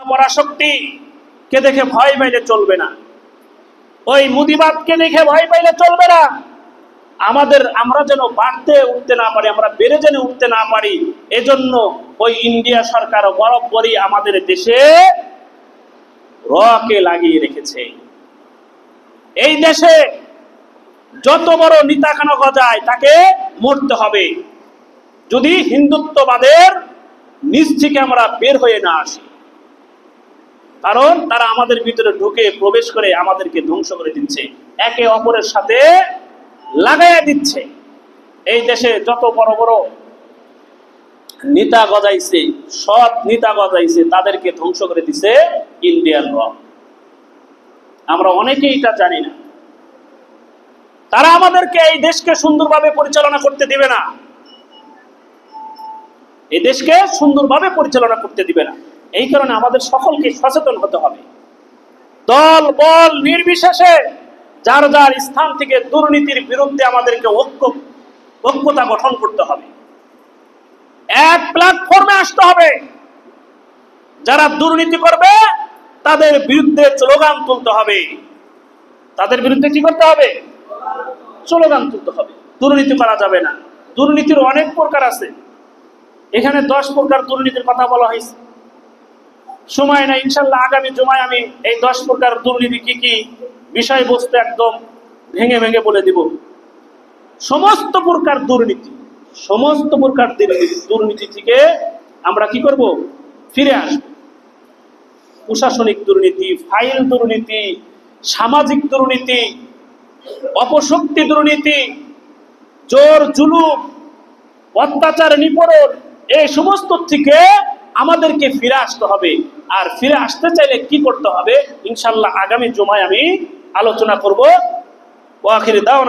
পরাশক্তি কে দেখে ভয় পাইলে চলবে না, ওই মুদিবাদকে দেখে ভয় পাইলে চলবে না। আমরা যেন বাড়তে উঠতে না পারি, আমরা বেড়ে যেন উঠতে না পারি, এজন্য ওই ইন্ডিয়া সরকার বরাবরই আমাদের দেশে রকে লাগিয়ে রেখেছে। এই দেশে যত বড় নিতাকানা গজায় তাকে মরতে হবে, যদি হিন্দুত্ববাদের নিচ থেকে আমরা বের হয়ে না আসি। কারণ তারা আমাদের ভিতরে ঢুকে প্রবেশ করে আমাদেরকে ধ্বংস করে দিচ্ছে, একে অপরের সাথে লাগাইয়া দিচ্ছে। এই দেশে যত বড় বড় নেতা গজাইছে, সৎ নেতা গজাইছে, তাদেরকে ধ্বংস করে দিচ্ছে ইন্ডিয়ান র। আমরা অনেকেই এটা জানি না। তারা আমাদেরকে এই দেশকে সুন্দরভাবে পরিচালনা করতে দিবে না, এই দেশকে সুন্দরভাবে পরিচালনা করতে দিবে না। এই কারণে আমাদের সকলকে সচেতন হতে হবে। দল বল নির্বিশেষে যার যার স্থান থেকে দুর্নীতির বিরুদ্ধে আমাদেরকে ঐক্যতা গঠন করতে হবে, এক প্ল্যাটফর্মে আসতে হবে। যারা দুর্নীতি করবে তাদের বিরুদ্ধে স্লোগান তুলতে হবে, তাদের বিরুদ্ধে কি করতে হবে? স্লোগান তুলতে হবে। দুর্নীতি করা যাবে না। দুর্নীতির অনেক প্রকার আছে, এখানে 10 প্রকার দুর্নীতির কথা বলা হয়েছে। সময় নাই, ইনশাল্লাহ আগামী জুমায় আমি এই 10 প্রকার দুর্নীতি কি কি বিষয়বস্তু একদম ভেঙে ভেঙে বলে দিব। সমস্ত প্রকার দুর্নীতি, সমস্ত প্রকার দুর্নীতি থেকে আমরা কি করব? ফিরে আসব। প্রশাসনিক দুর্নীতি, ফাইল দুর্নীতি, সামাজিক দুর্নীতি, অপশক্তি দুর্নীতি, জোর জুলুম, অত্যাচার, নিপীড়ন, এই সমস্ত থেকে আমাদেরকে ফিরে আসতে হবে। আর ফিরে আসতে চাইলে কি করতে হবে ইনশাআল্লাহ আগামী জুমায় আমি আলোচনা করব। ওয়া আখির দাওয়ানা।